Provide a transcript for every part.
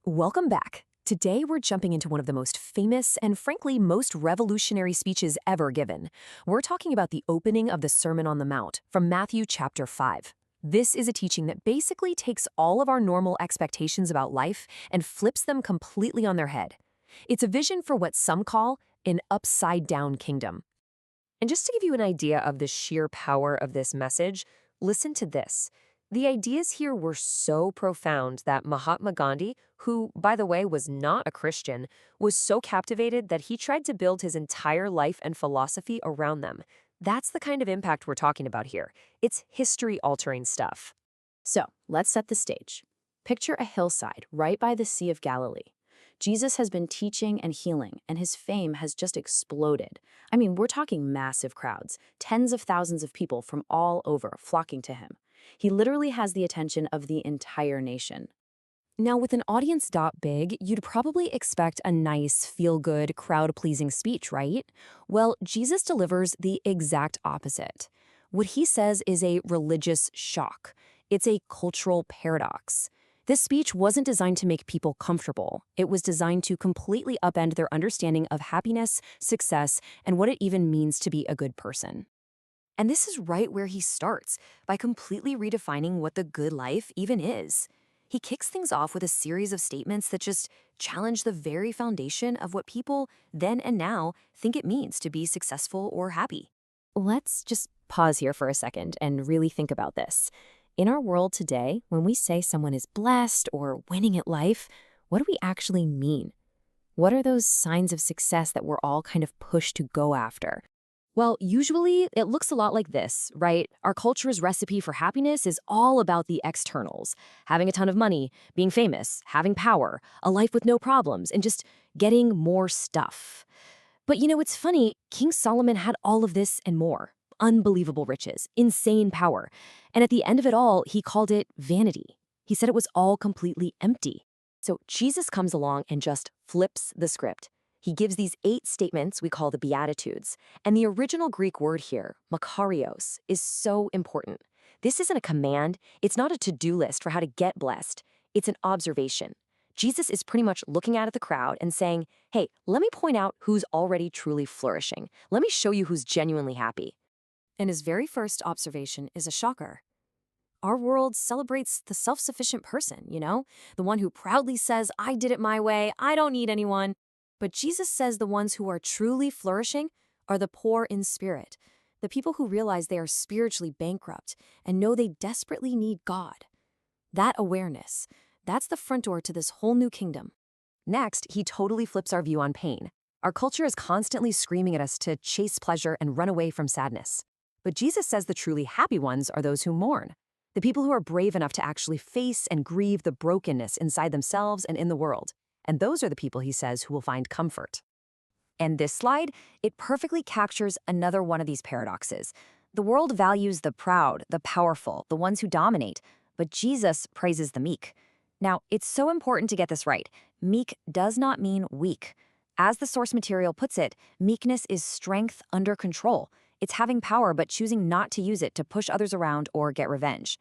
Welcome back. Today, we're jumping into one of the most famous and, frankly, most revolutionary speeches ever given. We're talking about the opening of the Sermon on the Mount from Matthew chapter 5. This is a teaching that basically takes all of our normal expectations about life and flips them completely on their head. It's a vision for what some call an upside-down kingdom. And just to give you an idea of the sheer power of this message, listen to this. The ideas here were so profound that Mahatma Gandhi, who, by the way, was not a Christian, was so captivated that he tried to build his entire life and philosophy around them. That's the kind of impact we're talking about here. It's history-altering stuff. So, let's set the stage. Picture a hillside right by the Sea of Galilee. Jesus has been teaching and healing, and his fame has just exploded. I mean, we're talking massive crowds, tens of thousands of people from all over flocking to him. He literally has the attention of the entire nation. Now, with an audience that big, you'd probably expect a nice, feel-good, crowd-pleasing speech, right? Well, Jesus delivers the exact opposite. What he says is a religious shock. It's a cultural paradox. This speech wasn't designed to make people comfortable. It was designed to completely upend their understanding of happiness, success, and what it even means to be a good person. And this is right where he starts, by completely redefining what the good life even is. He kicks things off with a series of statements that just challenge the very foundation of what people then and now think it means to be successful or happy. Let's just pause here for a second and really think about this. In our world today, when we say someone is blessed or winning at life, what do we actually mean? What are those signs of success that we're all kind of pushed to go after? Well, usually it looks a lot like this, right? Our culture's recipe for happiness is all about the externals. Having a ton of money, being famous, having power, a life with no problems, and just getting more stuff. But it's funny, King Solomon had all of this and more. Unbelievable riches, insane power. And at the end of it all, he called it vanity. He said it was all completely empty. So Jesus comes along and just flips the script. He gives these 8 statements we call the Beatitudes, and the original Greek word here, makarios, is so important. This isn't a command, it's not a to-do list for how to get blessed, it's an observation. Jesus is pretty much looking out at the crowd and saying, hey, let me point out who's already truly flourishing. Let me show you who's genuinely happy. And his very first observation is a shocker. Our world celebrates the self-sufficient person, the one who proudly says, I did it my way, I don't need anyone. But Jesus says the ones who are truly flourishing are the poor in spirit, the people who realize they are spiritually bankrupt and know they desperately need God. That awareness, that's the front door to this whole new kingdom. Next, he totally flips our view on pain. Our culture is constantly screaming at us to chase pleasure and run away from sadness. But Jesus says the truly happy ones are those who mourn, the people who are brave enough to actually face and grieve the brokenness inside themselves and in the world. And those are the people, he says, who will find comfort. And this slide, it perfectly captures another one of these paradoxes. The world values the proud, the powerful, the ones who dominate, but Jesus praises the meek. Now, it's so important to get this right. Meek does not mean weak. As the source material puts it, meekness is strength under control. It's having power but choosing not to use it to push others around or get revenge.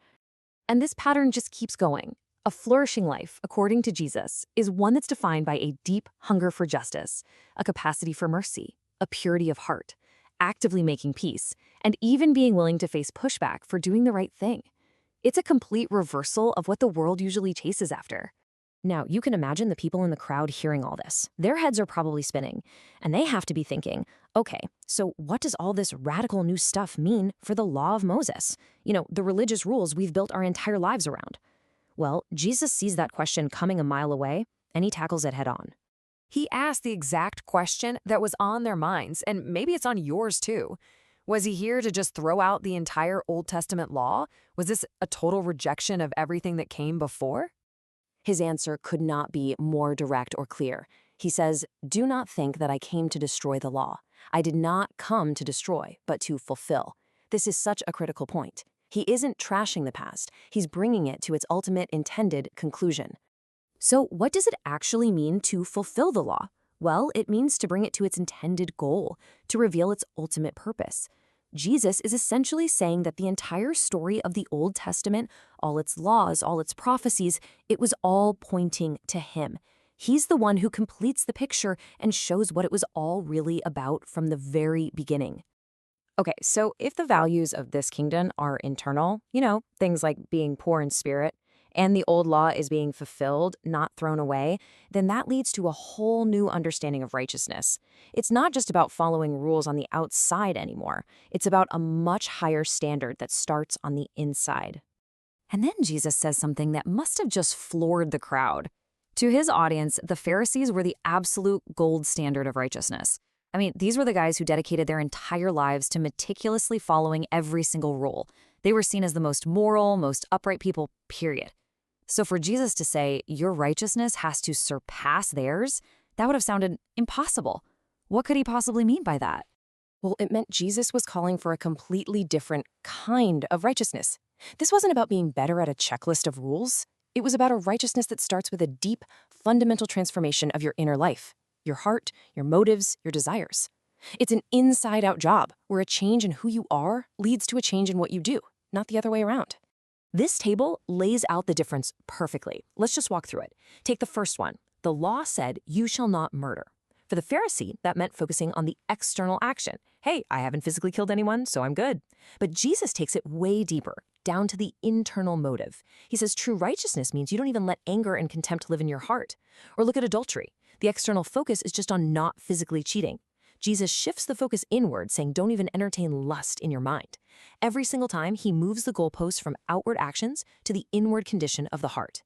And this pattern just keeps going. A flourishing life, according to Jesus, is one that's defined by a deep hunger for justice, a capacity for mercy, a purity of heart, actively making peace, and even being willing to face pushback for doing the right thing. It's a complete reversal of what the world usually chases after. Now, you can imagine the people in the crowd hearing all this. Their heads are probably spinning, and they have to be thinking, okay, so what does all this radical new stuff mean for the law of Moses? The religious rules we've built our entire lives around. Well, Jesus sees that question coming a mile away, and he tackles it head on. He asked the exact question that was on their minds, and maybe it's on yours too. Was he here to just throw out the entire Old Testament law? Was this a total rejection of everything that came before? His answer could not be more direct or clear. He says, do not think that I came to destroy the law. I did not come to destroy, but to fulfill. This is such a critical point. He isn't trashing the past, he's bringing it to its ultimate intended conclusion. So what does it actually mean to fulfill the law? Well, it means to bring it to its intended goal, to reveal its ultimate purpose. Jesus is essentially saying that the entire story of the Old Testament, all its laws, all its prophecies, it was all pointing to him. He's the one who completes the picture and shows what it was all really about from the very beginning. Okay, so if the values of this kingdom are internal, things like being poor in spirit, and the old law is being fulfilled, not thrown away, then that leads to a whole new understanding of righteousness. It's not just about following rules on the outside anymore. It's about a much higher standard that starts on the inside. And then Jesus says something that must have just floored the crowd. To his audience, the Pharisees were the absolute gold standard of righteousness. I mean, these were the guys who dedicated their entire lives to meticulously following every single rule. They were seen as the most moral, most upright people, period. So for Jesus to say, your righteousness has to surpass theirs, that would have sounded impossible. What could he possibly mean by that? Well, it meant Jesus was calling for a completely different kind of righteousness. This wasn't about being better at a checklist of rules. It was about a righteousness that starts with a deep, fundamental transformation of your inner life, your heart, your motives, your desires. It's an inside-out job where a change in who you are leads to a change in what you do, not the other way around. This table lays out the difference perfectly. Let's just walk through it. Take the first one. The law said, you shall not murder. For the Pharisee, that meant focusing on the external action. Hey, I haven't physically killed anyone, so I'm good. But Jesus takes it way deeper, down to the internal motive. He says true righteousness means you don't even let anger and contempt live in your heart. Or look at adultery. The external focus is just on not physically cheating. Jesus shifts the focus inward, saying don't even entertain lust in your mind. Every single time, he moves the goalposts from outward actions to the inward condition of the heart.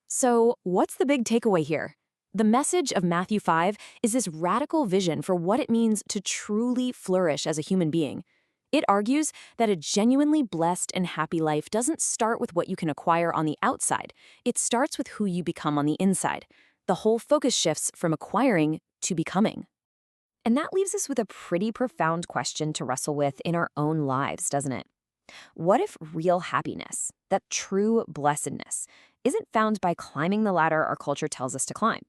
So, what's the big takeaway here? The message of Matthew 5 is this radical vision for what it means to truly flourish as a human being. It argues that a genuinely blessed and happy life doesn't start with what you can acquire on the outside. It starts with who you become on the inside. The whole focus shifts from acquiring to becoming. And that leaves us with a pretty profound question to wrestle with in our own lives, doesn't it? What if real happiness, that true blessedness, isn't found by climbing the ladder our culture tells us to climb?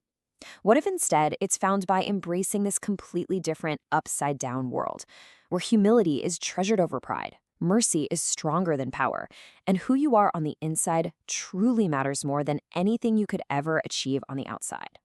What if instead it's found by embracing this completely different upside-down world, where humility is treasured over pride, mercy is stronger than power, and who you are on the inside truly matters more than anything you could ever achieve on the outside?